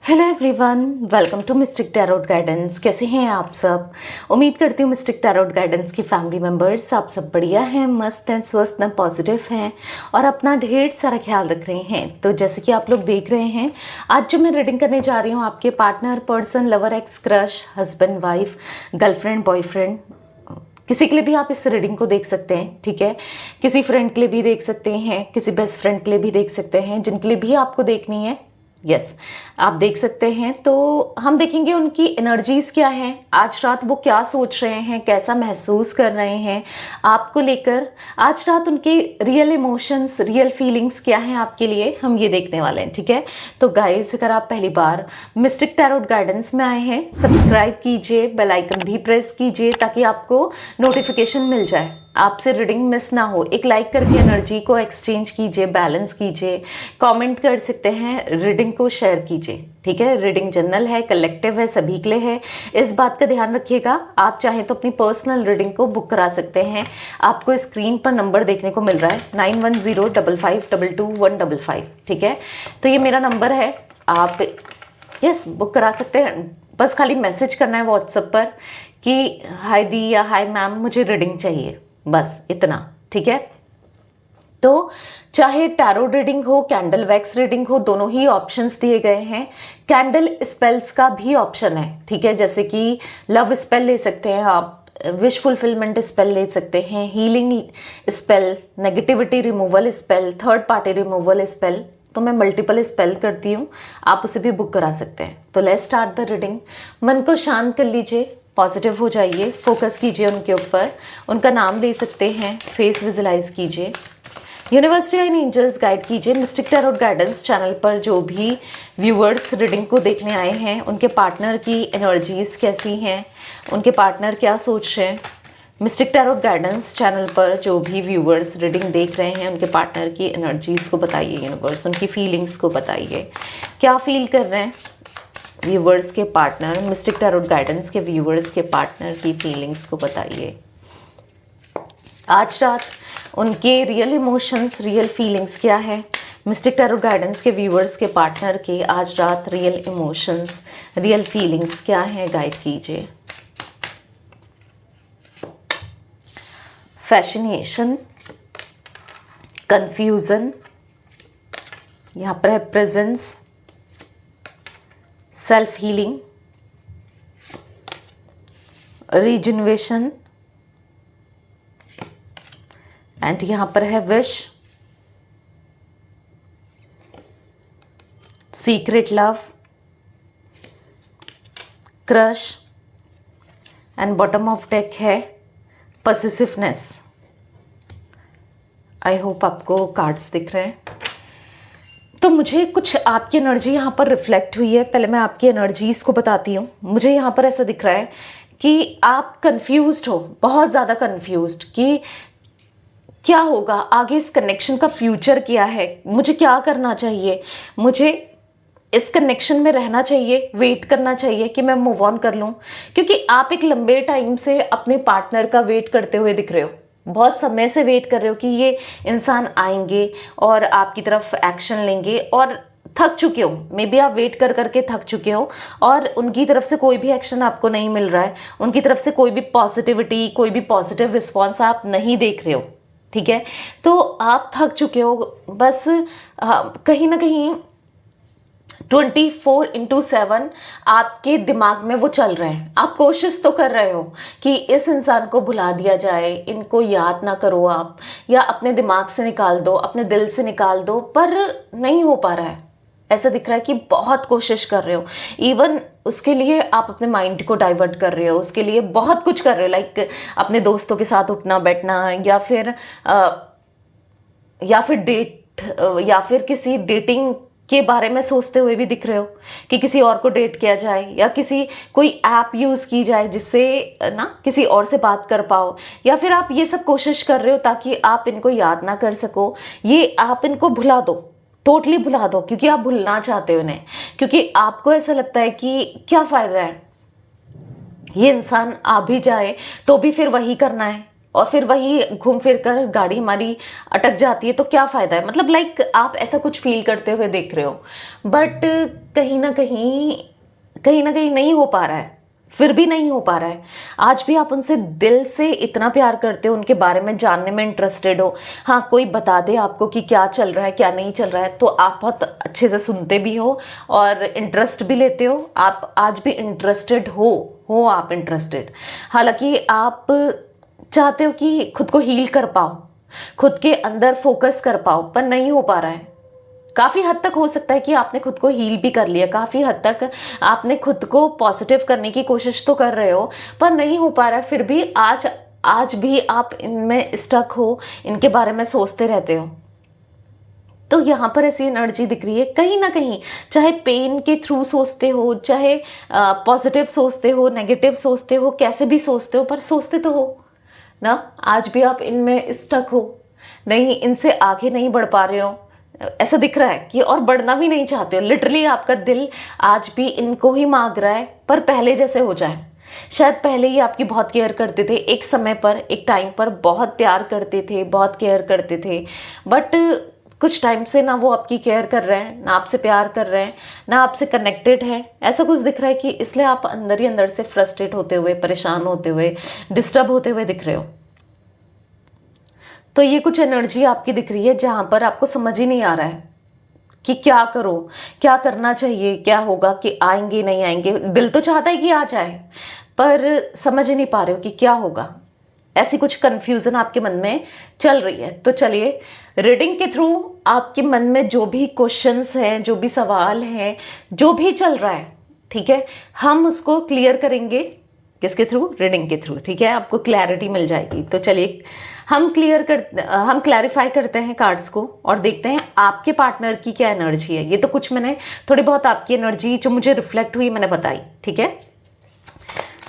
Hello everyone, welcome to Mystic Tarot Guidance. कैसे हैं आप सब? उम्मीद करती हूँ मिस्टिक टैरोट गाइडेंस की फैमिली मेम्बर्स आप सब बढ़िया हैं, मस्त हैं, स्वस्थ हैं, पॉजिटिव हैं और अपना ढेर सारा ख्याल रख रहे हैं। तो जैसे कि आप लोग देख रहे हैं, आज जो मैं रीडिंग करने जा रही हूँ आपके partner, person, lover, x, crush, husband, wife, girlfriend, boyfriend, किसी के लिए भी आप इस रीडिंग को देख सकते हैं। ठीक है, किसी फ्रेंड के लिए भी देख सकते हैं, किसी बेस्ट फ्रेंड के लिए भी देख सकते हैं, जिनके लिए भी आपको देखनी है यस आप देख सकते हैं। तो हम देखेंगे उनकी एनर्जीज क्या हैं, आज रात वो क्या सोच रहे हैं, कैसा महसूस कर रहे हैं आपको लेकर। आज रात उनके रियल इमोशंस, रियल फीलिंग्स क्या हैं आपके लिए, हम ये देखने वाले हैं। ठीक है, तो गाइस अगर आप पहली बार मिस्टिक टैरोट गाइडेंस में आए हैं, सब्सक्राइब कीजिए, बेल आइकन भी प्रेस कीजिए ताकि आपको नोटिफिकेशन मिल जाए, आपसे रीडिंग मिस ना हो। एक लाइक करके एनर्जी को एक्सचेंज कीजिए, बैलेंस कीजिए, कमेंट कर सकते हैं, रीडिंग को शेयर कीजिए। ठीक है, रीडिंग जनरल है, कलेक्टिव है, सभी के लिए है, इस बात का ध्यान रखिएगा। आप चाहें तो अपनी पर्सनल रीडिंग को बुक करा सकते हैं। आपको स्क्रीन पर नंबर देखने को मिल रहा है 9105522155। ठीक है, तो ये मेरा नंबर है, आप यस बुक करा सकते हैं। बस खाली मैसेज करना है व्हाट्सएप पर कि हाय दी या हाय मैम, मुझे रीडिंग चाहिए, बस इतना। ठीक है, तो चाहे टैरो रीडिंग हो, कैंडल वैक्स रीडिंग हो, दोनों ही ऑप्शंस दिए गए हैं। कैंडल स्पेल्स का भी ऑप्शन है। ठीक है, जैसे कि लव स्पेल ले सकते हैं आप, विश फुलफिलमेंट स्पेल ले सकते हैं, healing spell, negativity removal spell, third party removal spell. तो मैं मल्टीपल स्पेल करती हूँ, आप उसे भी बुक करा सकते हैं। तो लेट्स स्टार्ट द रीडिंग। मन को शांत कर लीजिए, पॉजिटिव हो जाइए, फोकस कीजिए उनके ऊपर, उनका नाम ले सकते हैं, फेस विजुलाइज कीजिए। यूनिवर्स एंड एंजल्स गाइड कीजिए। मिस्टिक टैरोट गाइडेंस चैनल पर जो भी व्यूअर्स रीडिंग को देखने आए हैं, उनके पार्टनर की एनर्जीज कैसी हैं, उनके पार्टनर क्या सोच रहे हैं। मिस्टिक टैरोट गाइडेंस चैनल पर जो भी व्यूअर्स रीडिंग देख रहे हैं, उनके पार्टनर की एनर्जीज को बताइए यूनिवर्स, उनकी फीलिंग्स को बताइए, क्या फील कर रहे हैं व्यूवर्स के पार्टनर। मिस्टिक टैरोट गाइडेंस के व्यूवर्स के पार्टनर की फीलिंग्स को बताइए। आज रात उनके रियल इमोशंस, रियल फीलिंग्स क्या है। मिस्टिक टैरोट गाइडेंस के व्यूवर्स के पार्टनर के आज रात रियल इमोशंस, रियल फीलिंग्स क्या है, गाइड कीजिए। फैसिनेशन, कंफ्यूजन, यहाँ पर है presence, self healing, regeneration and यहां पर है wish, secret love, crush and bottom of deck है पॉसेसिवनेस। आई होप आपको कार्ड्स दिख रहे हैं। तो मुझे कुछ आपकी एनर्जी यहाँ पर रिफ्लेक्ट हुई है। पहले मैं आपकी एनर्जीज को बताती हूँ। मुझे यहाँ पर ऐसा दिख रहा है कि आप कंफ्यूज्ड हो, बहुत ज़्यादा कंफ्यूज्ड कि क्या होगा आगे, इस कनेक्शन का फ्यूचर क्या है, मुझे क्या करना चाहिए, मुझे इस कनेक्शन में रहना चाहिए, वेट करना चाहिए कि मैं मूव ऑन कर लूँ। क्योंकि आप एक लंबे टाइम से अपने पार्टनर का वेट करते हुए दिख रहे हो, बहुत समय से वेट कर रहे हो कि ये इंसान आएंगे और आपकी तरफ एक्शन लेंगे, और थक चुके हो, मे बी आप वेट कर करके थक चुके हो और उनकी तरफ से कोई भी एक्शन आपको नहीं मिल रहा है, उनकी तरफ से कोई भी पॉजिटिविटी, कोई भी पॉजिटिव रिस्पॉन्स आप नहीं देख रहे हो। ठीक है, तो आप थक चुके हो, बस कहीं ना कहीं 24/7 आपके दिमाग में वो चल रहे हैं। आप कोशिश तो कर रहे हो कि इस इंसान को भुला दिया जाए, इनको याद ना करो आप, या अपने दिमाग से निकाल दो, अपने दिल से निकाल दो, पर नहीं हो पा रहा है। ऐसा दिख रहा है कि बहुत कोशिश कर रहे हो, इवन उसके लिए आप अपने माइंड को डाइवर्ट कर रहे हो, उसके लिए बहुत कुछ कर रहे हो, लाइक अपने दोस्तों के साथ उठना बैठना, या फिर डेट, या फिर किसी डेटिंग के बारे में सोचते हुए भी दिख रहे हो कि किसी और को डेट किया जाए, या कोई ऐप यूज़ की जाए जिससे ना किसी और से बात कर पाओ, या फिर आप ये सब कोशिश कर रहे हो ताकि आप इनको याद ना कर सको, ये आप इनको भुला दो, टोटली भुला दो, क्योंकि आप भूलना चाहते हो उन्हें, क्योंकि आपको ऐसा लगता है कि क्या फ़ायदा है, ये इंसान आ भी जाए तो भी फिर वही करना है, और फिर वही घूम फिर कर गाड़ी हमारी अटक जाती है तो क्या फ़ायदा है। मतलब लाइक आप ऐसा कुछ फील करते हुए देख रहे हो, बट कहीं ना कहीं नहीं हो पा रहा है, फिर भी नहीं हो पा रहा है। आज भी आप उनसे दिल से इतना प्यार करते हो, उनके बारे में जानने में इंटरेस्टेड हो। हाँ, कोई बता दे आपको कि क्या चल रहा है क्या नहीं चल रहा है तो आप बहुत अच्छे से सुनते भी हो और इंटरेस्ट भी लेते हो। आप आज भी इंटरेस्टेड हो आप इंटरेस्टेड। हालांकि आप चाहते हो कि खुद को हील कर पाओ, खुद के अंदर फोकस कर पाओ, पर नहीं हो पा रहा है। काफ़ी हद तक हो सकता है कि आपने खुद को हील भी कर लिया, काफ़ी हद तक आपने खुद को पॉजिटिव करने की कोशिश तो कर रहे हो, पर नहीं हो पा रहा है। फिर भी आज भी आप इनमें स्टक हो, इनके बारे में सोचते रहते हो। तो यहाँ पर ऐसी एनर्जी दिख रही है कहीं ना कहीं, चाहे पेन के थ्रू सोचते हो, चाहे पॉजिटिव सोचते हो, नेगेटिव सोचते हो, कैसे भी सोचते हो, पर सोचते तो हो ना। आज भी आप इनमें स्टक हो, नहीं, इनसे आगे नहीं बढ़ पा रहे हो, ऐसा दिख रहा है कि और बढ़ना भी नहीं चाहते हो। लिटरली आपका दिल आज भी इनको ही मांग रहा है, पर पहले जैसे हो जाए। शायद पहले ही आपकी बहुत केयर करते थे, एक समय पर, एक टाइम पर बहुत प्यार करते थे, बहुत केयर करते थे, बट कुछ टाइम से ना वो आपकी केयर कर रहे हैं, ना आपसे प्यार कर रहे हैं, ना आपसे कनेक्टेड हैं। ऐसा कुछ दिख रहा है कि इसलिए आप अंदर ही अंदर से फ्रस्ट्रेट होते हुए, परेशान होते हुए, डिस्टर्ब होते हुए दिख रहे हो। तो ये कुछ एनर्जी आपकी दिख रही है जहां पर आपको समझ ही नहीं आ रहा है कि क्या करो, क्या करना चाहिए, क्या होगा, कि आएंगे नहीं आएंगे। दिल तो चाहता है कि आ जाए, पर समझ ही नहीं पा रहे हो कि क्या होगा। ऐसी कुछ कंफ्यूजन आपके मन में चल रही है। तो चलिए, रीडिंग के थ्रू आपके मन में जो भी क्वेश्चंस हैं, जो भी सवाल हैं, जो भी चल रहा है, ठीक है, हम उसको क्लियर करेंगे। किसके थ्रू? रीडिंग के थ्रू, ठीक है, आपको क्लैरिटी मिल जाएगी। तो चलिए, हम क्लैरिफाई करते हैं कार्ड्स को और देखते हैं आपके पार्टनर की क्या एनर्जी है। ये तो कुछ मैंने थोड़ी बहुत आपकी एनर्जी जो मुझे रिफ्लेक्ट हुई मैंने बताई, ठीक है।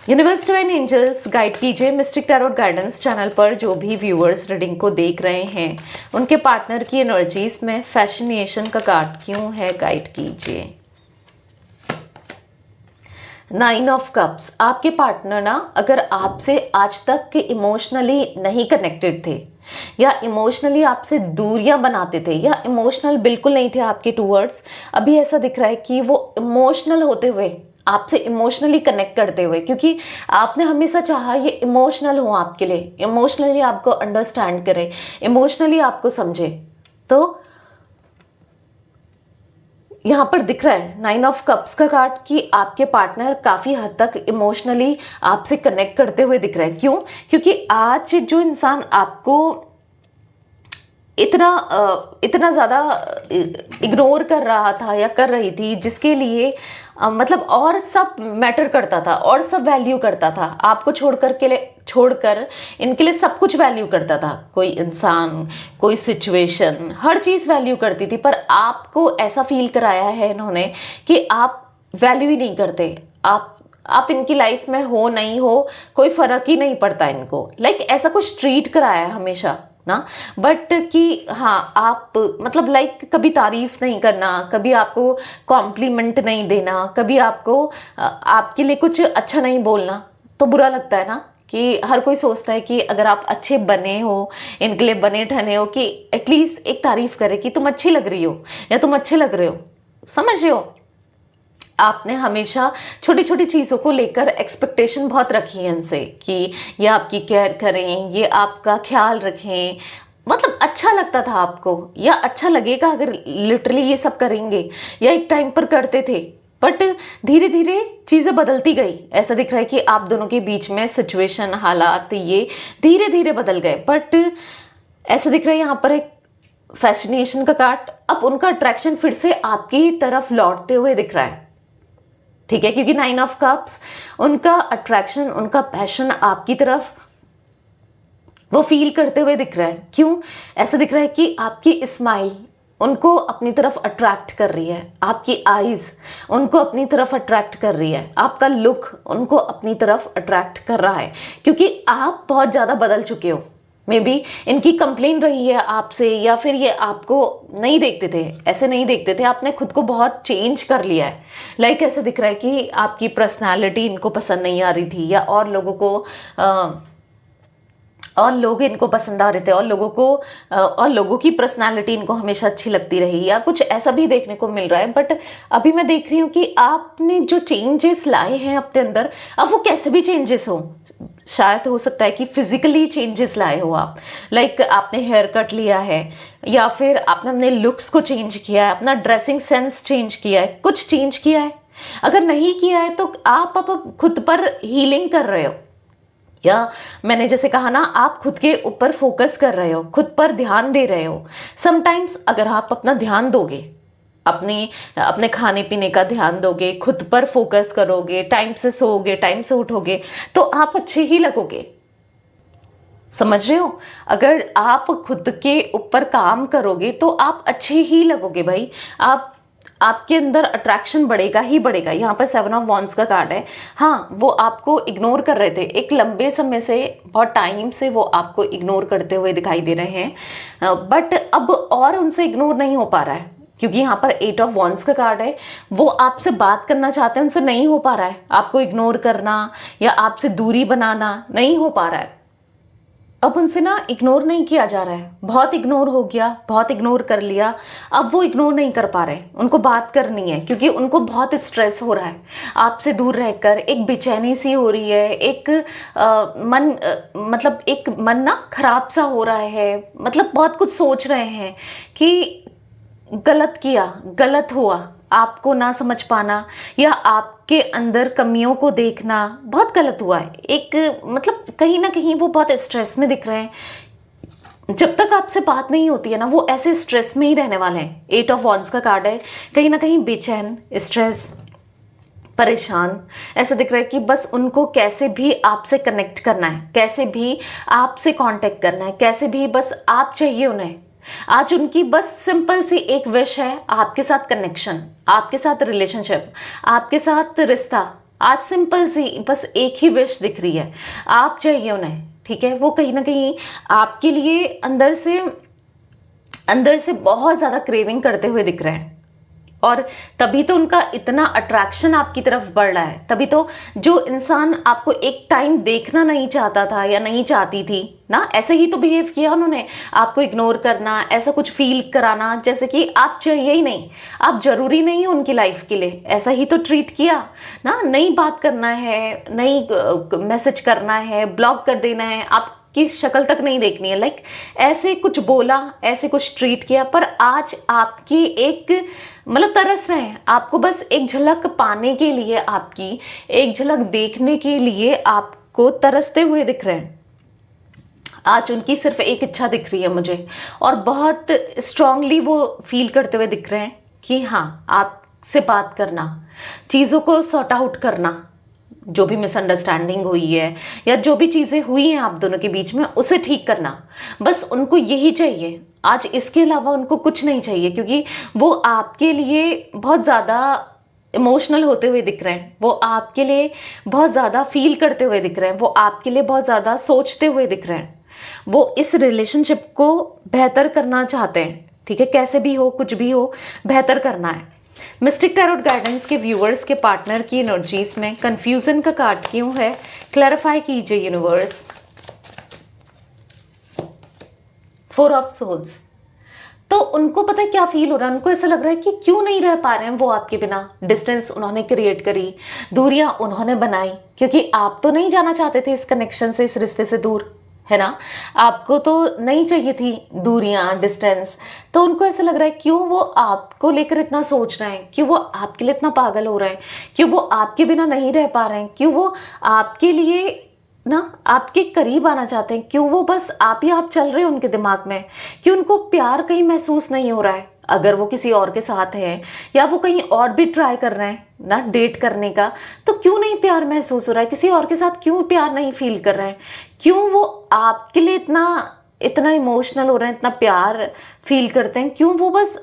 यूनिवर्स डिवाइन एंजल्स गाइड कीजिए मिस्टिक टैरोट गाइडेंस चैनल पर जो भी व्यूअर्स रीडिंग को देख रहे हैं, उनके पार्टनर की एनर्जीज में फैसिनेशन का कार्ड क्यों है, गाइड कीजिए। 9 ऑफ कप्स। आपके पार्टनर ना अगर आपसे आज तक इमोशनली नहीं कनेक्टेड थे, या इमोशनली आपसे दूरियां बनाते थे, या इमोशनल बिल्कुल नहीं थे आपके टूवर्ड्स, अभी ऐसा दिख रहा है कि वो इमोशनल होते हुए, आपसे इमोशनली कनेक्ट करते हुए, क्योंकि आपने हमेशा चाहा ये इमोशनल हो आपके लिए, इमोशनली आपको अंडरस्टैंड करे, इमोशनली आपको समझे। तो यहाँ पर दिख रहा है 9 ऑफ कप्स का कार्ड कि आपके पार्टनर काफ़ी हद तक इमोशनली आपसे कनेक्ट करते हुए दिख रहे हैं। क्यों? क्योंकि आज जो इंसान आपको इतना ज़्यादा इग्नोर कर रहा था या कर रही थी, जिसके लिए मतलब और सब मैटर करता था और सब वैल्यू करता था, आपको छोड़कर इनके लिए सब कुछ वैल्यू करता था, कोई इंसान, कोई सिचुएशन, हर चीज़ वैल्यू करती थी, पर आपको ऐसा फील कराया है इन्होंने कि आप वैल्यू ही नहीं करते। आप इनकी लाइफ में हो नहीं हो कोई फर्क ही नहीं पड़ता इनको, लाइक ऐसा कुछ ट्रीट कराया है हमेशा ना। बट कि हाँ, आप मतलब लाइक कभी तारीफ नहीं करना, कभी आपको कॉम्प्लीमेंट नहीं देना, कभी आपको आपके लिए कुछ अच्छा नहीं बोलना, तो बुरा लगता है ना। कि हर कोई सोचता है कि अगर आप अच्छे बने हो, इनके लिए बने ठने हो, कि एटलीस्ट एक तारीफ करे कि तुम अच्छी लग रही हो या तुम अच्छे लग रहे हो। समझ रहे हो, आपने हमेशा छोटी छोटी चीज़ों को लेकर एक्सपेक्टेशन बहुत रखी है इनसे कि ये आपकी केयर करें, ये आपका ख्याल रखें, मतलब अच्छा लगता था आपको, या अच्छा लगेगा अगर लिटरली ये सब करेंगे, या एक टाइम पर करते थे। बट धीरे धीरे चीज़ें बदलती गई। ऐसा दिख रहा है कि आप दोनों के बीच में सिचुएशन, हालात ये धीरे धीरे बदल गए। बट ऐसा दिख रहा है यहाँ पर एक फैसिनेशन का कार्ड, अब उनका अट्रैक्शन फिर से आपकी तरफ लौटते हुए दिख रहा है, ठीक है, क्योंकि 9 ऑफ कप्स, उनका अट्रैक्शन, उनका पैशन आपकी तरफ वो फील करते हुए दिख रहा है। क्यों? ऐसा दिख रहा है कि आपकी स्माइल उनको अपनी तरफ अट्रैक्ट कर रही है, आपकी आईज उनको अपनी तरफ अट्रैक्ट कर रही है, आपका लुक उनको अपनी तरफ अट्रैक्ट कर रहा है, क्योंकि आप बहुत ज़्यादा बदल चुके हो। मे बी इनकी कंप्लेन रही है आपसे, या फिर ये आपको नहीं देखते थे, ऐसे नहीं देखते थे, आपने खुद को बहुत चेंज कर लिया है। लाइक ऐसे दिख रहा है कि आपकी पर्सनालिटी इनको पसंद नहीं आ रही थी, या और और लोग इनको पसंद आ रहे थे, और लोगों की पर्सनालिटी इनको हमेशा अच्छी लगती रही, या कुछ ऐसा भी देखने को मिल रहा है। बट अभी मैं देख रही हूँ कि आपने जो चेंजेस लाए हैं अपने अंदर, अब वो कैसे भी चेंजेस हो, शायद हो सकता है कि फिजिकली चेंजेस लाए हो आप, लाइक आपने हेयर कट लिया है, या फिर आपने अपने लुक्स को चेंज किया है, अपना ड्रेसिंग सेंस चेंज किया है, कुछ चेंज किया है। अगर नहीं किया है तो आप अब खुद पर हीलिंग कर रहे हो, या मैंने जैसे कहा ना, आप खुद के ऊपर फोकस कर रहे हो, खुद पर ध्यान दे रहे हो। समटाइम्स अगर आप अपना ध्यान दोगे, अपने खाने पीने का ध्यान दोगे, खुद पर फोकस करोगे, टाइम से सोओगे, टाइम से उठोगे, तो आप अच्छे ही लगोगे। समझ रहे हो? अगर आप खुद के ऊपर काम करोगे तो आप अच्छे ही लगोगे भाई। आपके अंदर अट्रैक्शन बढ़ेगा ही बढ़ेगा। यहाँ पर 7 ऑफ वॉन्ड्स का कार्ड है। हाँ, वो आपको इग्नोर कर रहे थे एक लंबे समय से, बहुत टाइम से वो आपको इग्नोर करते हुए दिखाई दे रहे हैं, बट अब और उनसे इग्नोर नहीं हो पा रहा है, क्योंकि यहाँ पर 8 ऑफ वॉन्ड्स का कार्ड है। वो आपसे बात करना चाहते हैं, उनसे नहीं हो पा रहा है। आपको इग्नोर करना या आपसे दूरी बनाना नहीं हो पा रहा है। अब उनसे ना इग्नोर नहीं किया जा रहा है, बहुत इग्नोर हो गया, बहुत इग्नोर कर लिया, अब वो इग्नोर नहीं कर पा रहे। उनको बात करनी है, क्योंकि उनको बहुत स्ट्रेस हो रहा है आपसे दूर रहकर। एक बेचैनी सी हो रही है, एक मतलब एक मन ना खराब सा हो रहा है, मतलब बहुत कुछ सोच रहे हैं कि गलत किया, गलत हुआ, आपको ना समझ पाना या आपके अंदर कमियों को देखना बहुत गलत हुआ है। एक मतलब कहीं ना कहीं वो बहुत स्ट्रेस में दिख रहे हैं। जब तक आपसे बात नहीं होती है ना, वो ऐसे स्ट्रेस में ही रहने वाले हैं। 8 ऑफ वॉन्ड्स का कार्ड है, कहीं ना कहीं बेचैन, स्ट्रेस, परेशान, ऐसा दिख रहा है कि बस उनको कैसे भी आपसे कनेक्ट करना है, कैसे भी आपसे कांटेक्ट करना है, कैसे भी बस आप चाहिए उन्हें। आज उनकी बस सिंपल सी एक विश है, आपके साथ कनेक्शन, आपके साथ रिलेशनशिप, आपके साथ रिश्ता। आज सिंपल सी बस एक ही विश दिख रही है, आप चाहिए उन्हें। ठीक है, वो कहीं ना कहीं आपके लिए अंदर से बहुत ज़्यादा क्रेविंग करते हुए दिख रहे हैं, और तभी तो उनका इतना अट्रैक्शन आपकी तरफ बढ़ रहा है। तभी तो जो इंसान आपको एक टाइम देखना नहीं चाहता था या नहीं चाहती थी ना, ऐसे ही तो बिहेव किया उन्होंने, आपको इग्नोर करना, ऐसा कुछ फील कराना जैसे कि आप चाहिए ही नहीं, आप जरूरी नहीं हो उनकी लाइफ के लिए, ऐसा ही तो ट्रीट किया ना। नई बात करना है, नई मैसेज करना है, ब्लॉक कर देना है, आपकी शक्ल तक नहीं देखनी है, लाइक ऐसे कुछ बोला, ऐसे कुछ ट्रीट किया। पर आज आपकी एक मतलब तरस रहे हैं, आपको बस एक झलक पाने के लिए, आपकी एक झलक देखने के लिए आपको तरसते हुए दिख रहे हैं। आज उनकी सिर्फ एक इच्छा दिख रही है मुझे, और बहुत स्ट्रांगली वो फील करते हुए दिख रहे हैं कि हाँ, आपसे बात करना, चीज़ों को सॉर्ट आउट करना, जो भी मिसअंडरस्टैंडिंग हुई है या जो भी चीज़ें हुई हैं आप दोनों के बीच में, उसे ठीक करना, बस उनको यही चाहिए आज। इसके अलावा उनको कुछ नहीं चाहिए, क्योंकि वो आपके लिए बहुत ज़्यादा इमोशनल होते हुए दिख रहे हैं, वो आपके लिए बहुत ज़्यादा फील करते हुए दिख रहे हैं, वो आपके लिए बहुत ज़्यादा सोचते हुए दिख रहे हैं। वो इस रिलेशनशिप को बेहतर करना चाहते हैं। ठीक है, कैसे भी हो, कुछ भी हो, बेहतर करना है। मिस्टिक टैरोट गाइडेंस के व्यूअर्स के पार्टनर की एनर्जीज में कंफ्यूजन का कार्ड क्यों है, क्लैरिफाई कीजिए यूनिवर्स। 4 of souls. तो उनको पता है क्या फील हो रहा है, उनको ऐसा लग रहा है कि क्यों नहीं रह पा रहे हैं वो आपके बिना। डिस्टेंस उन्होंने क्रिएट करी, दूरियां उन्होंने बनाई, क्योंकि आप तो नहीं जाना चाहते थे इस कनेक्शन से, इस रिश्ते से दूर, है ना। आपको तो नहीं चाहिए थी दूरियां, डिस्टेंस। तो उनको ऐसा लग रहा है क्यों वो आपको लेकर इतना सोच रहे हैं, क्यों वो आपके लिए इतना पागल हो रहे हैं, क्यों वो आपके बिना नहीं रह पा रहे हैं, क्यों वो आपके लिए ना आपके करीब आना चाहते हैं, क्यों वो बस आप ही आप चल रहे हो उनके दिमाग में, क्यों उनको प्यार कहीं महसूस नहीं हो रहा है। अगर वो किसी और के साथ हैं या वो कहीं और भी ट्राई कर रहे हैं ना डेट करने का, तो क्यों नहीं प्यार महसूस हो रहा है, किसी और के साथ क्यों प्यार नहीं फील कर रहे हैं, क्यों वो आपके लिए इतना इमोशनल हो रहे हैं, इतना प्यार फील करते हैं, क्यों वो बस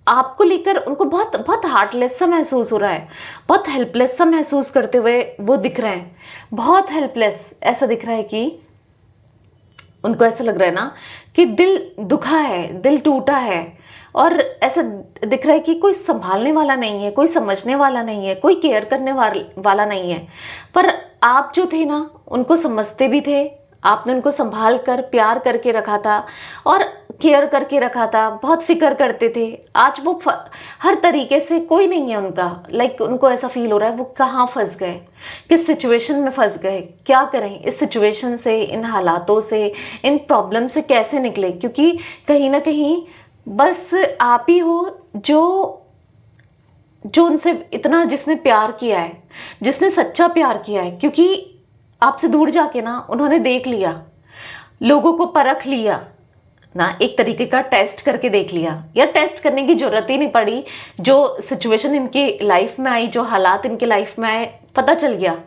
आपको लेकर उनको बहुत बहुत हार्टलेस सा महसूस हो रहा है, बहुत हेल्पलेस सा महसूस करते हुए वो दिख रहे हैं, बहुत हेल्पलेस। ऐसा दिख रहा है कि उनको ऐसा लग रहा है ना कि दिल दुखा है, दिल टूटा है, और ऐसा दिख रहा है कि कोई संभालने वाला नहीं है, कोई समझने वाला नहीं है, कोई केयर करने वाला नहीं है। पर आप जो थे ना, उनको समझते भी थे, आपने उनको संभाल कर प्यार करके रखा था और केयर करके रखा था, बहुत फिक्र करते थे। आज वो हर तरीके से कोई नहीं है उनका, लाइक उनको ऐसा फील हो रहा है वो कहाँ फंस गए, किस सिचुएशन में फंस गए, क्या करें इस सिचुएशन से, इन हालातों से, इन प्रॉब्लम से कैसे निकले। क्योंकि कहीं ना कहीं बस आप ही हो जो उनसे इतना, जिसने प्यार किया है, जिसने सच्चा प्यार किया है। क्योंकि आपसे दूर जाके ना उन्होंने देख लिया, लोगों को परख लिया ना, एक तरीके का टेस्ट करके देख लिया, या टेस्ट करने की जरूरत ही नहीं पड़ी। जो सिचुएशन इनकी लाइफ में आई, जो हालात इनके लाइफ में आए, पता चल गया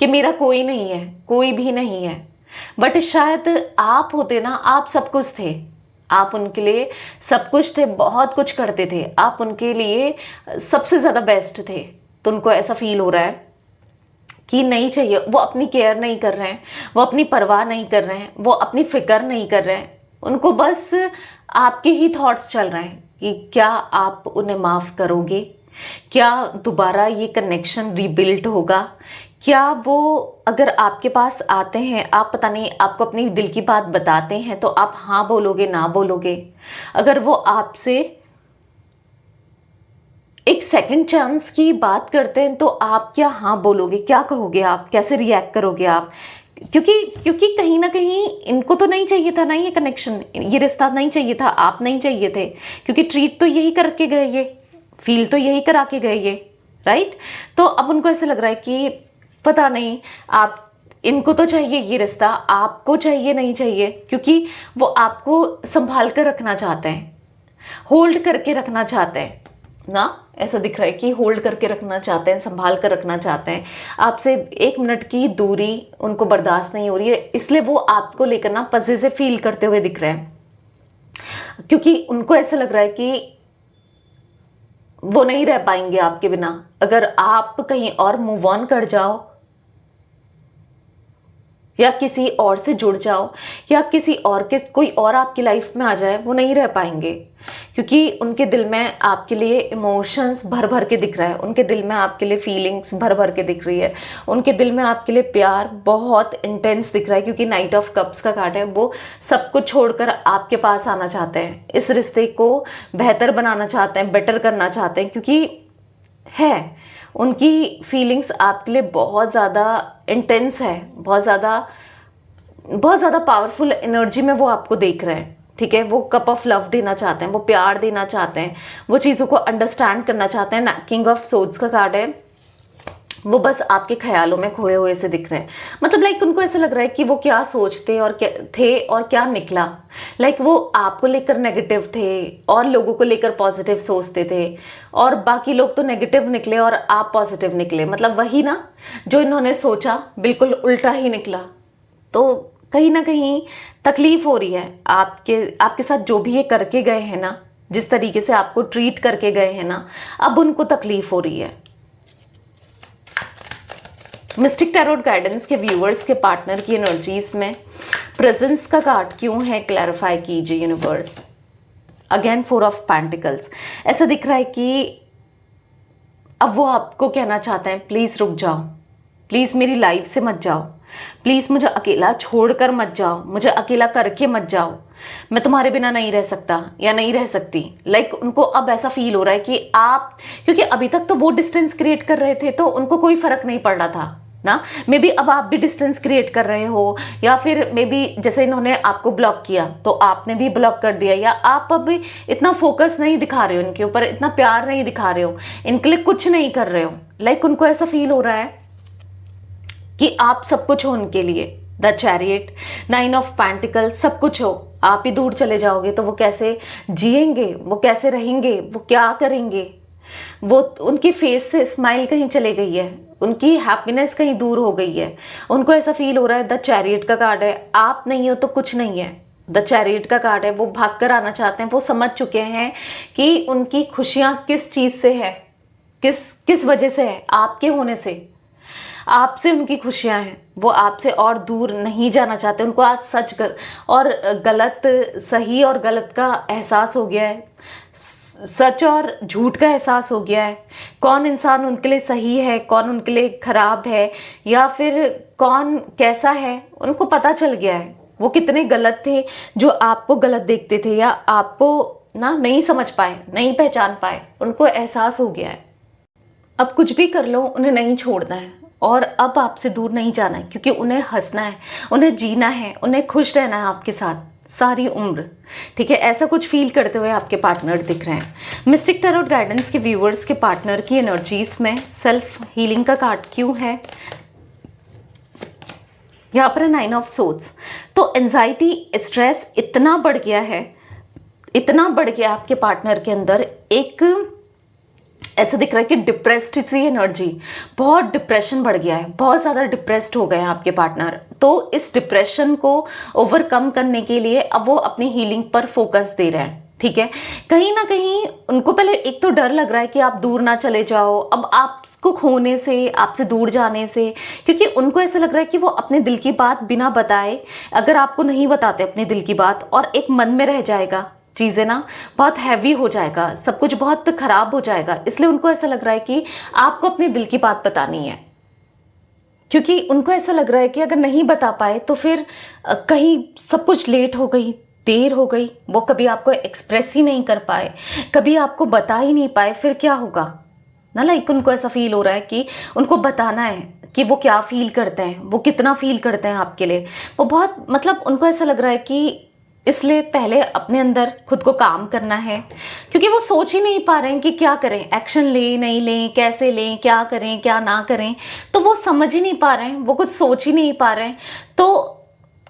कि मेरा कोई नहीं है, कोई भी नहीं है। बट शायद आप होते ना, आप सब कुछ थे, आप उनके लिए सब कुछ थे, बहुत कुछ करते थे, आप उनके लिए सबसे ज़्यादा बेस्ट थे। तो उनको ऐसा फील हो रहा है कि नहीं चाहिए, वो अपनी केयर नहीं कर रहे हैं, वो अपनी परवाह नहीं कर रहे हैं, वो अपनी फिक्र नहीं कर रहे हैं। उनको बस आपके ही थॉट्स चल रहे हैं कि क्या आप उन्हें माफ़ करोगे, क्या दोबारा ये कनेक्शन रीबिल्ड होगा, क्या वो अगर आपके पास आते हैं, आप पता नहीं आपको अपनी दिल की बात बताते हैं तो आप हाँ बोलोगे ना बोलोगे। अगर वो आपसे एक सेकंड चांस की बात करते हैं तो आप क्या हाँ बोलोगे, क्या कहोगे, आप कैसे रिएक्ट करोगे आप। क्योंकि कहीं ना कहीं इनको तो नहीं चाहिए था ना ये कनेक्शन, ये रिश्ता नहीं चाहिए था, आप नहीं चाहिए थे। क्योंकि ट्रीट तो यही करके गए, ये फील तो यही करा के गए ये, राइट। तो अब उनको ऐसे लग रहा है कि पता नहीं, आप इनको तो चाहिए ये रिश्ता, आपको चाहिए नहीं चाहिए। क्योंकि वो आपको संभाल कर रखना चाहते हैं, होल्ड करके रखना चाहते हैं ना, ऐसा दिख रहा है कि होल्ड करके रखना चाहते हैं, संभाल कर रखना चाहते हैं। आपसे 1 मिनट की दूरी उनको बर्दाश्त नहीं हो रही है, इसलिए वो आपको लेकर ना पजेसिव फील करते हुए दिख रहे हैं। क्योंकि उनको ऐसा लग रहा है कि वो नहीं रह पाएंगे आपके बिना। अगर आप कहीं और मूव ऑन कर जाओ, या किसी और से जुड़ जाओ, या किसी और के कोई और आपकी लाइफ में आ जाए, वो नहीं रह पाएंगे। क्योंकि उनके दिल में आपके लिए इमोशंस भर भर के दिख रहा है, उनके दिल में आपके लिए फीलिंग्स भर भर के दिख रही है, उनके दिल में आपके लिए प्यार बहुत इंटेंस दिख रहा है। क्योंकि नाइट ऑफ कप्स का कार्ड है, वो सब कुछ छोड़कर आपके पास आना चाहते हैं, इस रिश्ते को बेहतर बनाना चाहते हैं, बेटर करना चाहते हैं। क्योंकि है उनकी फीलिंग्स आपके लिए बहुत ज़्यादा इंटेंस है, बहुत ज़्यादा पावरफुल एनर्जी में वो आपको देख रहे हैं। ठीक है, वो कप ऑफ लव देना चाहते हैं, वो प्यार देना चाहते हैं, वो चीज़ों को अंडरस्टैंड करना चाहते हैं। किंग ऑफ सोर्ड्स का कार्ड है, वो बस आपके ख्यालों में खोए हुए से दिख रहे हैं। मतलब लाइक उनको ऐसा लग रहा है कि वो क्या सोचते और क्या थे और क्या निकला। लाइक वो आपको लेकर नेगेटिव थे और लोगों को लेकर पॉजिटिव सोचते थे, और बाकी लोग तो नेगेटिव निकले और आप पॉजिटिव निकले। मतलब वही ना, जो इन्होंने सोचा बिल्कुल उल्टा ही निकला। तो कहीं ना कहीं तकलीफ हो रही है आपके साथ, जो भी ये करके गए हैं ना, जिस तरीके से आपको ट्रीट करके गए हैं ना, अब उनको तकलीफ हो रही है। मिस्टिक टैरोट गाइडेंस के व्यूअर्स के पार्टनर की एनर्जीज में प्रेजेंस का कार्ड क्यों है, क्लैरिफाई कीजिए यूनिवर्स। अगेन 4 ऑफ पेंटिकल्स, ऐसा दिख रहा है कि अब वो आपको कहना चाहते हैं प्लीज़ रुक जाओ, प्लीज़ मेरी लाइफ से मत जाओ, प्लीज़ मुझे अकेला छोड़कर मत जाओ, मुझे अकेला करके मत जाओ, मैं तुम्हारे बिना नहीं रह सकता या नहीं रह सकती। लाइक उनको अब ऐसा फील हो रहा है कि आप, क्योंकि अभी तक तो वो डिस्टेंस क्रिएट कर रहे थे तो उनको कोई फ़र्क नहीं पड़ रहा था ना। मे बी अब आप भी डिस्टेंस क्रिएट कर रहे हो, या फिर मे बी जैसे इन्होंने आपको ब्लॉक किया तो आपने भी ब्लॉक कर दिया, या आप अब इतना फोकस नहीं दिखा रहे हो इनके ऊपर, इतना प्यार नहीं दिखा रहे हो, इनके लिए कुछ नहीं कर रहे हो। लाइक उनको ऐसा फील हो रहा है कि आप सब कुछ हो उनके लिए। द चैरियट, 9 ऑफ पेंटिकल, सब कुछ हो, आप ही दूर चले जाओगे तो वो कैसे जिएंगे, वो कैसे रहेंगे, वो क्या करेंगे। वो उनकी फेस से स्माइल कहीं चले गई है, उनकी हैप्पीनेस कहीं दूर हो गई है। उनको ऐसा फील हो रहा है। द चैरियट का कार्ड है, आप नहीं हो तो कुछ नहीं है। द चैरियट का कार्ड है, वो भाग कर आना चाहते हैं, वो समझ चुके हैं कि उनकी खुशियाँ किस चीज़ से है, किस वजह से है, आपके होने से, आपसे उनकी खुशियाँ हैं। वो आपसे और दूर नहीं जाना चाहते। उनको आज सच और गलत, सही और गलत का एहसास हो गया है। सच और झूठ का एहसास हो गया है, कौन इंसान उनके लिए सही है, कौन उनके लिए खराब है, या फिर कौन कैसा है, उनको पता चल गया है। वो कितने गलत थे जो आपको गलत देखते थे या आपको ना नहीं समझ पाए, नहीं पहचान पाए, उनको एहसास हो गया है। अब कुछ भी कर लो, उन्हें नहीं छोड़ना है और अब आपसे दूर नहीं जाना है, क्योंकि उन्हें हंसना है, उन्हें जीना है, उन्हें खुश रहना है आपके साथ सारी उम्र। ठीक है, ऐसा कुछ फील करते हुए आपके पार्टनर दिख रहे हैं। मिस्टिक टैरोट गाइडेंस के व्यूवर्स के पार्टनर की एनर्जीज में सेल्फ हीलिंग का कार्ड क्यों है? यहाँ पर 9 ऑफ सोर्ड्स। तो एंजाइटी, स्ट्रेस इतना बढ़ गया है, इतना बढ़ गया आपके पार्टनर के अंदर। एक ऐसा दिख रहा है कि डिप्रेस्ड सी एनर्जी, बहुत डिप्रेशन बढ़ गया है, बहुत ज़्यादा डिप्रेस्ड हो गए हैं आपके पार्टनर। तो इस डिप्रेशन को ओवरकम करने के लिए अब वो अपनी हीलिंग पर फोकस दे रहे हैं। ठीक है, कहीं ना कहीं उनको पहले एक तो डर लग रहा है कि आप दूर ना चले जाओ, अब आपको खोने से, आपसे दूर जाने से, क्योंकि उनको ऐसा लग रहा है कि वो अपने दिल की बात बिना बताए, अगर आपको नहीं बताते अपने दिल की बात, और एक मन में रह जाएगा चीज़ें ना, बहुत हैवी हो जाएगा, सब कुछ बहुत खराब हो जाएगा। इसलिए उनको ऐसा लग रहा है कि आपको अपने दिल की बात बतानी है, क्योंकि उनको ऐसा लग रहा है कि अगर नहीं बता पाए तो फिर कहीं सब कुछ लेट हो गई, देर हो गई, वो कभी आपको एक्सप्रेस ही नहीं कर पाए, कभी आपको बता ही नहीं पाए, फिर क्या होगा ना। लाइक उनको ऐसा फील हो रहा है कि उनको बताना है कि वो क्या फील करते हैं, वो कितना फील करते हैं आपके लिए। वो बहुत मतलब उनको ऐसा लग रहा है कि इसलिए पहले अपने अंदर खुद को काम करना है, क्योंकि वो सोच ही नहीं पा रहे हैं कि क्या करें, एक्शन लें नहीं लें, कैसे लें, क्या करें क्या ना करें। तो वो समझ ही नहीं पा रहे हैं, वो कुछ सोच ही नहीं पा रहे हैं। तो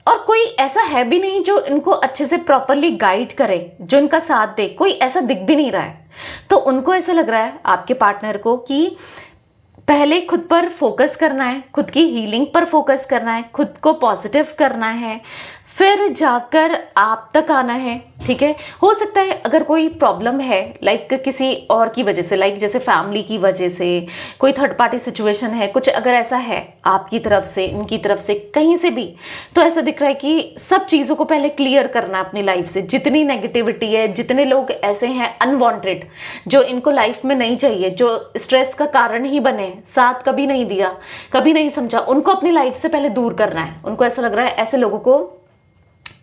और कोई ऐसा है भी नहीं जो इनको अच्छे से प्रॉपरली गाइड करे, जो इनका साथ दे, कोई ऐसा दिख भी नहीं रहा है। तो उनको ऐसा लग रहा है आपके पार्टनर को कि पहले खुद पर फोकस करना है, खुद की हीलिंग पर फोकस करना है, खुद को पॉजिटिव करना है, फिर जाकर आप तक आना है। ठीक है, हो सकता है अगर कोई प्रॉब्लम है, लाइक किसी और की वजह से, लाइक जैसे फैमिली की वजह से, कोई थर्ड पार्टी सिचुएशन है, कुछ अगर ऐसा है आपकी तरफ से, इनकी तरफ से, कहीं से भी, तो ऐसा दिख रहा है कि सब चीज़ों को पहले क्लियर करना अपनी लाइफ से। जितनी नेगेटिविटी है, जितने लोग ऐसे हैं अनवांटेड, जो इनको लाइफ में नहीं चाहिए, जो स्ट्रेस का कारण ही बने, साथ कभी नहीं दिया, कभी नहीं समझा, उनको अपनी लाइफ से पहले दूर करना है। उनको ऐसा लग रहा है ऐसे लोगों को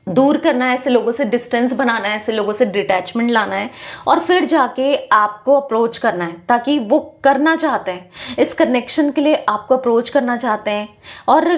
दूर करना है, ऐसे लोगों से डिस्टेंस बनाना है, ऐसे लोगों से डिटैचमेंट लाना है, और फिर जाके आपको अप्रोच करना है, ताकि वो करना चाहते हैं इस कनेक्शन के लिए, आपको अप्रोच करना चाहते हैं। और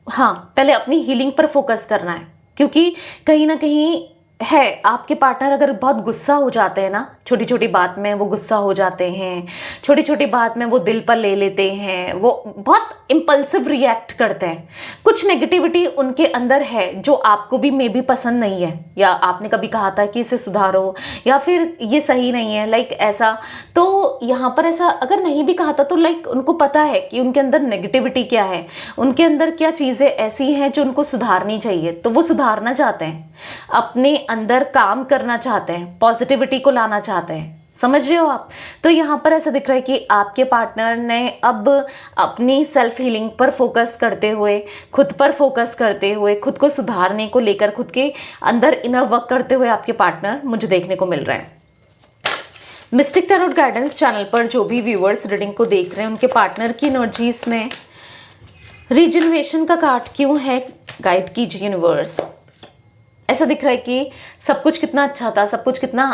हाँ, पहले अपनी हीलिंग पर फोकस करना है, क्योंकि कहीं ना कहीं है आपके पार्टनर अगर बहुत गुस्सा हो जाते हैं ना, छोटी छोटी बात में वो गुस्सा हो जाते हैं, छोटी छोटी बात में वो दिल पर ले लेते हैं, वो बहुत इम्पल्सिव रिएक्ट करते हैं, कुछ नेगेटिविटी उनके अंदर है जो आपको भी मे बी पसंद नहीं है, या आपने कभी कहा था कि इसे सुधारो, या फिर ये सही नहीं है, लाइक ऐसा। तो यहाँ पर ऐसा अगर नहीं भी कहा था तो लाइक उनको पता है कि उनके अंदर नेगेटिविटी क्या है, उनके अंदर क्या चीज़ें ऐसी हैं जो उनको सुधारनी चाहिए, तो वो सुधारना चाहते हैं, अपने अंदर काम करना चाहते हैं, पॉजिटिविटी को लाना चाहते हैं। समझ रहे हो आप? तो यहाँ पर ऐसा दिख रहा है कि आपके पार्टनर ने अब अपनी सेल्फ हीलिंग पर फोकस करते हुए, खुद पर फोकस करते हुए, खुद को सुधारने को लेकर, खुद के अंदर इनर वर्क करते हुए आपके पार्टनर मुझे देखने को मिल रहे हैं। मिस्टिक टैरोट गाइडेंस चैनल पर जो भी व्यूअर्स रीडिंग को देख रहे हैं, उनके पार्टनर की एनर्जीज में रीजनरेशन का कार्ड क्यों है? गाइड कीजिए यूनिवर्स। ऐसा दिख रहा है कि सब कुछ कितना अच्छा था, सब कुछ कितना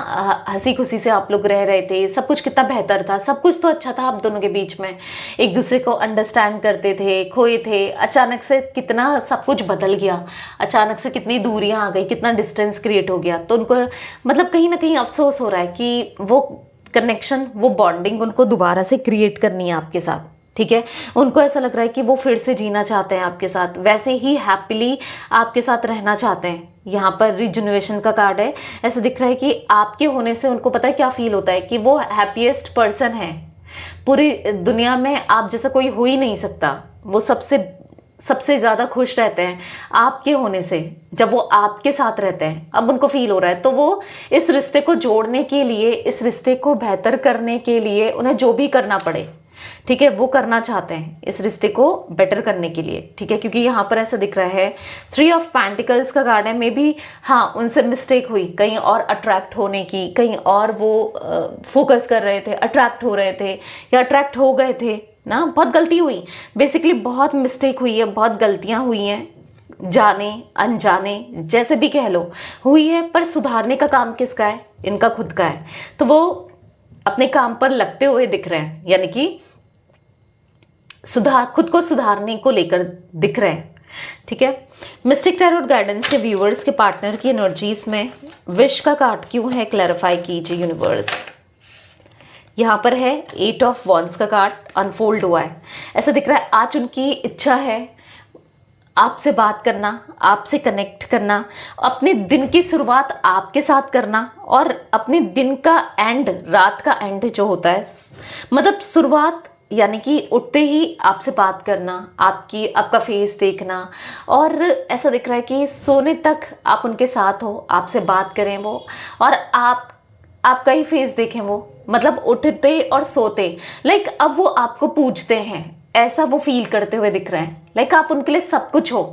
हंसी खुशी से आप लोग रह रहे थे, सब कुछ कितना बेहतर था, सब कुछ तो अच्छा था आप दोनों के बीच में, एक दूसरे को अंडरस्टैंड करते थे, खोए थे। अचानक से कितना सब कुछ बदल गया, अचानक से कितनी दूरियां आ गई, कितना डिस्टेंस क्रिएट हो गया। तो उनको मतलब कहीं ना कहीं अफसोस हो रहा है कि वो कनेक्शन, वो बॉन्डिंग उनको दोबारा से क्रिएट करनी है आपके साथ। ठीक है, उनको ऐसा लग रहा है कि वो फिर से जीना चाहते हैं आपके साथ, वैसे ही हैप्पीली आपके साथ रहना चाहते हैं। यहाँ पर रिजनरेशन का कार्ड है। ऐसा दिख रहा है कि आपके होने से उनको पता है क्या फील होता है, कि वो हैप्पीएस्ट पर्सन है पूरी दुनिया में, आप जैसा कोई हो ही नहीं सकता। वो सबसे ज़्यादा खुश रहते हैं आपके होने से, जब वो आपके साथ रहते हैं। अब उनको फील हो रहा है, तो वो इस रिश्ते को जोड़ने के लिए, इस रिश्ते को बेहतर करने के लिए उन्हें जो भी करना पड़े ठीक है, वो करना चाहते हैं इस रिश्ते को बेटर करने के लिए, ठीक है, क्योंकि यहाँ पर ऐसा दिख रहा है 3 ऑफ पेंटिकल्स का कार्ड है। मे बी हाँ, उनसे मिस्टेक हुई कहीं और अट्रैक्ट होने की, कहीं और वो फोकस कर रहे थे, अट्रैक्ट हो रहे थे या अट्रैक्ट हो गए थे ना, बहुत गलती हुई, बेसिकली बहुत मिस्टेक हुई है, बहुत गलतियाँ हुई हैं, जाने अनजाने जैसे भी कह लो हुई है, पर सुधारने का काम किसका है? इनका खुद का है। तो वो अपने काम पर लगते हुए दिख रहे हैं, यानी कि खुद को सुधारने को लेकर दिख रहे हैं, ठीक है। मिस्टिक टैरोट गाइडेंस के व्यूअर्स के पार्टनर की एनर्जीज में विश का कार्ड क्यों है, क्लैरिफाई कीजिए यूनिवर्स। यहाँ पर है 8 ऑफ वॉन्ड्स का कार्ड अनफोल्ड हुआ है। ऐसा दिख रहा है आज उनकी इच्छा है आपसे बात करना, आपसे कनेक्ट करना, अपने दिन की शुरुआत आपके साथ करना और अपने दिन का एंड, रात का एंड जो होता है, मतलब शुरुआत यानी कि उठते ही आपसे बात करना, आपका फेस देखना, और ऐसा दिख रहा है कि सोने तक आप उनके साथ हो, आपसे बात करें वो, और आपका ही फेस देखें वो, मतलब उठते और सोते, लाइक अब वो आपको पूछते हैं, ऐसा वो फील करते हुए दिख रहे हैं, लाइक आप उनके लिए सब कुछ हो,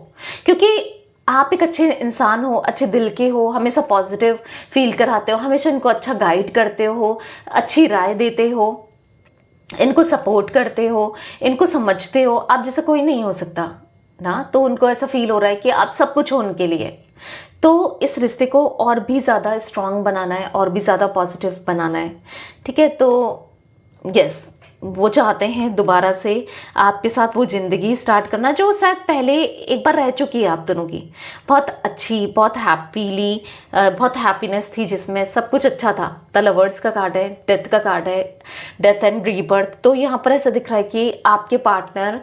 क्योंकि आप एक अच्छे इंसान हो, अच्छे दिल के हो, हमेशा पॉजिटिव फील कराते हो, हमेशा इनको अच्छा गाइड करते हो, अच्छी राय देते हो, इनको सपोर्ट करते हो, इनको समझते हो, आप जैसा कोई नहीं हो सकता ना। तो उनको ऐसा फील हो रहा है कि आप सब कुछ हो उनके लिए। तो इस रिश्ते को और भी ज़्यादा स्ट्रांग बनाना है, और भी ज़्यादा पॉजिटिव बनाना है, ठीक है। तो यस, वो चाहते हैं दोबारा से आपके साथ वो ज़िंदगी स्टार्ट करना जो शायद पहले एक बार रह चुकी है आप दोनों की, बहुत अच्छी, बहुत हैप्पीली, बहुत हैप्पीनेस थी जिसमें सब कुछ अच्छा था। द लवर्स का कार्ड है, डेथ का कार्ड है, डेथ एंड रीबर्थ। तो यहाँ पर ऐसा दिख रहा है कि आपके पार्टनर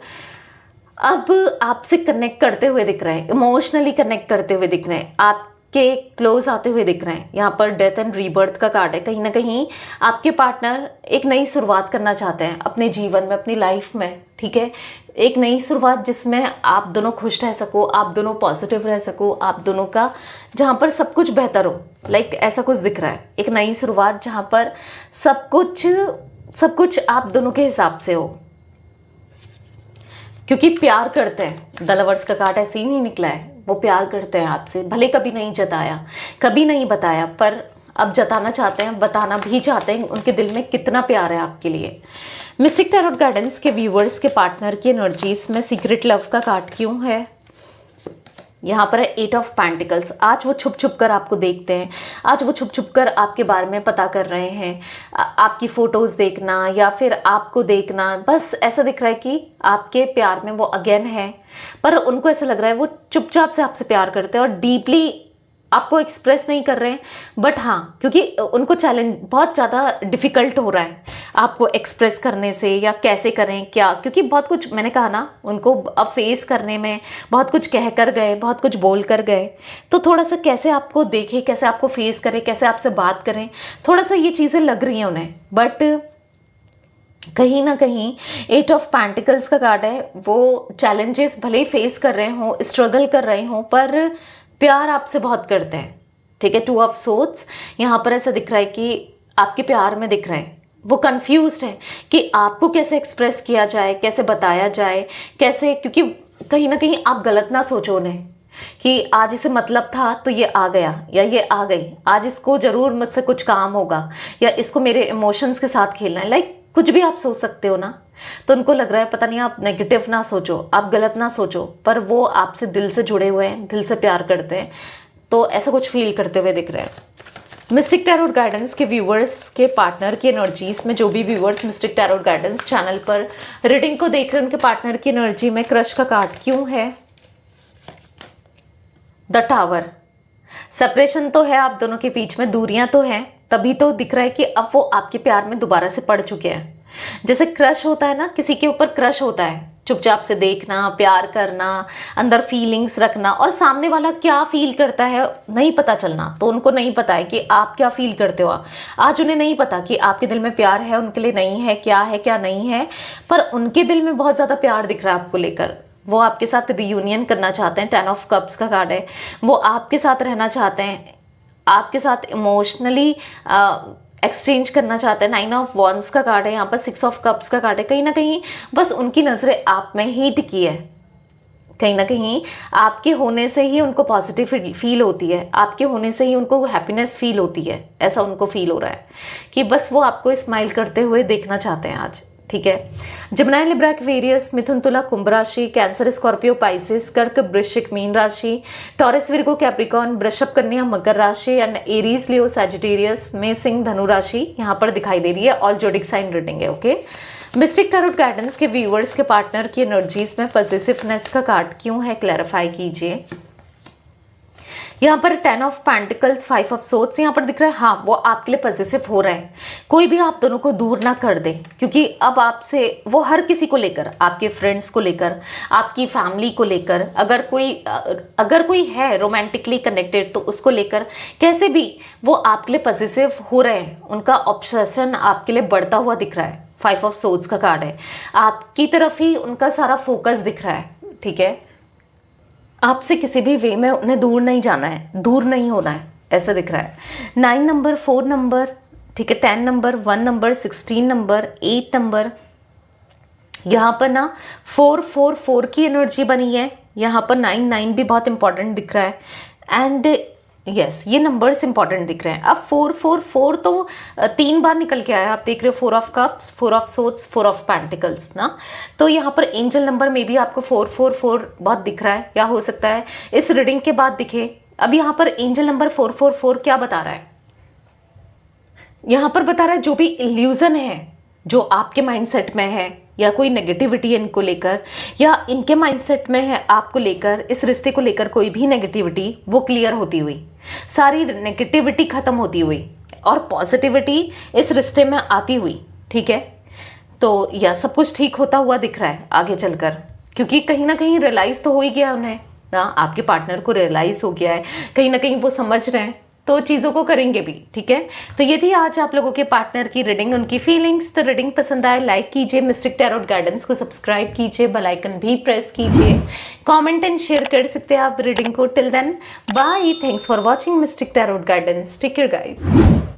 अब आपसे कनेक्ट करते हुए दिख रहे हैं, इमोशनली कनेक्ट करते हुए दिख रहे हैं, आपके क्लोज आते हुए दिख रहे हैं। यहाँ पर डेथ एंड रीबर्थ का कार्ड है। कहीं ना कहीं आपके पार्टनर एक नई शुरुआत करना चाहते हैं अपने जीवन में, अपनी लाइफ में, ठीक है। एक नई शुरुआत जिसमें आप दोनों खुश रह सको, आप दोनों पॉजिटिव रह सको, आप दोनों का जहाँ पर सब कुछ बेहतर हो, लाइक ऐसा कुछ दिख रहा है। एक नई शुरुआत जहाँ पर सब कुछ आप दोनों के हिसाब से हो, क्योंकि प्यार करते हैं। द लवर्स का कार्ड ऐसे ही नहीं निकला है, वो प्यार करते हैं आपसे, भले कभी नहीं जताया, कभी नहीं बताया, पर अब जताना चाहते हैं, बताना भी चाहते हैं उनके दिल में कितना प्यार है आपके लिए। मिस्टिक टैरोट गाइडेंस के व्यूवर्स के पार्टनर की एनर्जीज में सीक्रेट लव का कार्ड क्यों है। यहाँ पर है 8 ऑफ पेंटिकल्स। आज वो छुप छुप कर आपको देखते हैं, आज वो छुप छुप कर आपके बारे में पता कर रहे हैं, आपकी फ़ोटोज़ देखना या फिर आपको देखना, बस ऐसा दिख रहा है कि आपके प्यार में वो अगेन है, पर उनको ऐसा लग रहा है वो चुपचाप से आपसे प्यार करते हैं और डीपली आपको एक्सप्रेस नहीं कर रहे हैं, बट हाँ, क्योंकि उनको चैलेंज बहुत ज़्यादा डिफ़िकल्ट हो रहा है आपको एक्सप्रेस करने से, या कैसे करें क्या, क्योंकि बहुत कुछ मैंने कहा ना, उनको अब फेस करने में बहुत कुछ कह कर गए, बहुत कुछ बोल कर गए, तो थोड़ा सा कैसे आपको देखें, कैसे आपको फेस करें, कैसे आपसे बात करें, थोड़ा सा ये चीज़ें लग रही हैं उन्हें। बट कहीं ना कहीं 8 ऑफ पेंटिकल्स का कार्ड है, वो चैलेंजेस भले ही फेस कर रहे हों, स्ट्रगल कर रहे हों, पर प्यार आपसे बहुत करते हैं, ठीक है। 2 ऑफ सोर्ड्स यहाँ पर ऐसा दिख रहा है कि आपके प्यार में दिख रहा है, वो कंफ्यूज्ड है कि आपको कैसे एक्सप्रेस किया जाए, कैसे बताया जाए, कैसे, क्योंकि कहीं ना कहीं आप गलत ना सोचो उन्हें कि आज इसे मतलब था तो ये आ गया या ये आ गई, आज इसको ज़रूर मुझसे कुछ काम होगा या इसको मेरे इमोशंस के साथ खेलना है, लाइक कुछ भी आप सोच सकते हो ना। तो उनको लग रहा है पता नहीं, आप नेगेटिव ना सोचो, आप गलत ना सोचो, पर वो आपसे दिल से जुड़े हुए हैं, दिल से प्यार करते हैं, तो ऐसा कुछ फील करते हुए दिख रहे हैं। मिस्टिक टैरोट गाइडेंस के व्यूवर्स के पार्टनर की एनर्जीज में, जो भी viewers mistake Tarot guidance channel पर रीडिंग को देख रहे हैं, उनके पार्टनर की एनर्जी में क्रश का कार्ड क्यों है। The tower. सेपरेशन तो है आप दोनों के बीच में, दूरियां तो हैं, तभी तो दिख रहा है कि अब वो आपके प्यार में दोबारा से पड़ चुके हैं। जैसे क्रश होता है ना, किसी के ऊपर क्रश होता है, चुपचाप से देखना, प्यार करना, अंदर फीलिंग्स रखना, और सामने वाला क्या फील करता है नहीं पता चलना। तो उनको नहीं पता है कि आप क्या फील करते हो। आज उन्हें नहीं पता कि आपके दिल में प्यार है उनके लिए नहीं है, क्या नहीं है, पर उनके दिल में बहुत ज़्यादा प्यार दिख रहा है आपको लेकर। वो आपके साथ रियूनियन करना चाहते हैं। 10 ऑफ कप्स का कार्ड है, वो आपके साथ रहना चाहते हैं, आपके साथ इमोशनली एक्सचेंज करना चाहते हैं। 9 ऑफ वॉन्ड्स का कार्ड है, यहाँ पर 6 ऑफ कप्स का कार्ड है। कहीं ना कहीं बस उनकी नज़रें आप में ही टिकी है, कहीं ना कहीं आपके होने से ही उनको पॉजिटिव फील होती है, आपके होने से ही उनको हैप्पीनेस फील होती है, ऐसा उनको फील हो रहा है कि बस वो आपको स्माइल करते हुए देखना चाहते हैं आज, ठीक है। जिम्नाई, लिब्रा, एक्वेरियस, मिथुन, तुला, कुंभ राशि, कैंसर, स्कॉर्पियो, पाइसिस, कर्क, वृश्चिक, मीन राशि, टॉरस, विर्गो, कैप्रिकॉन, वृषभ, कन्या, मकर राशि एंड एरीज, लियो, सैजिटेरियस में सिंह, धनु राशि यहाँ पर दिखाई दे रही है। ऑल जोडिक साइन रीडिंग है, ओके। मिस्टिक टैरोट गाइडेंस के व्यूअर्स के पार्टनर की एनर्जीज में पॉसेसिवनेस का कार्ड क्यों है, क्लैरिफाई कीजिए। यहाँ पर 10 ऑफ पेंटिकल्स, 5 ऑफ सोर्ड्स यहाँ पर दिख रहा है। हाँ, वो आपके लिए पॉसेसिव हो रहा है, कोई भी आप दोनों को दूर ना कर दे, क्योंकि अब आपसे वो हर किसी को लेकर, आपके फ्रेंड्स को लेकर, आपकी फैमिली को लेकर, अगर कोई है रोमांटिकली कनेक्टेड तो उसको लेकर कैसे भी वो आपके लिए पॉसेसिव हो रहे हैं, उनका ऑब्सेशन आपके लिए बढ़ता हुआ दिख रहा है। 5 ऑफ सोर्ड्स का कार्ड है, आपकी तरफ ही उनका सारा फोकस दिख रहा है, ठीक है। आपसे किसी भी वे में उन्हें दूर नहीं जाना है, दूर नहीं होना है, ऐसा दिख रहा है। 9 नंबर, 4 नंबर, ठीक है, 10 नंबर, 1 नंबर, 16 नंबर, 8 नंबर, यहाँ पर ना 4 की एनर्जी बनी है। यहाँ पर 9 भी बहुत इंपॉर्टेंट दिख रहा है एंड यस, ये नंबर्स इंपॉर्टेंट दिख रहे हैं। अब 4 तो 3 बार निकल के आया, आप देख रहे हो 4 of cups, 4 of swords, 4 of pentacles ना। तो यहाँ पर एंजल नंबर में भी आपको 4 बहुत दिख रहा है, या हो सकता है इस रीडिंग के बाद दिखे। अब यहाँ पर एंजल नंबर 4 क्या बता रहा है, यहाँ पर बता रहा है जो भी इल्यूजन है जो आपके माइंडसेट में है, या कोई नेगेटिविटी इनको लेकर, या इनके माइंडसेट में है आपको लेकर, इस रिश्ते को लेकर कोई भी नेगेटिविटी, वो क्लियर होती हुई, सारी नेगेटिविटी खत्म होती हुई और पॉजिटिविटी इस रिश्ते में आती हुई, ठीक है। तो यह सब कुछ ठीक होता हुआ दिख रहा है आगे चलकर, क्योंकि कहीं ना कहीं रियलाइज़ तो हो ही गया उन्हें ना, आपके पार्टनर को रियलाइज़ हो गया है, कहीं ना कहीं वो समझ रहे हैं, तो चीज़ों को करेंगे भी, ठीक है। तो ये थी आज आप लोगों के पार्टनर की रीडिंग, उनकी फीलिंग्स। तो रीडिंग पसंद आए लाइक कीजिए, मिस्टिक टैरोट गाइडेंस को सब्सक्राइब कीजिए, बेल आइकन भी प्रेस कीजिए, कमेंट एंड शेयर कर सकते हैं आप रीडिंग को। Till then bye, thanks for watching Mystic Tarot Guidance, take care guys.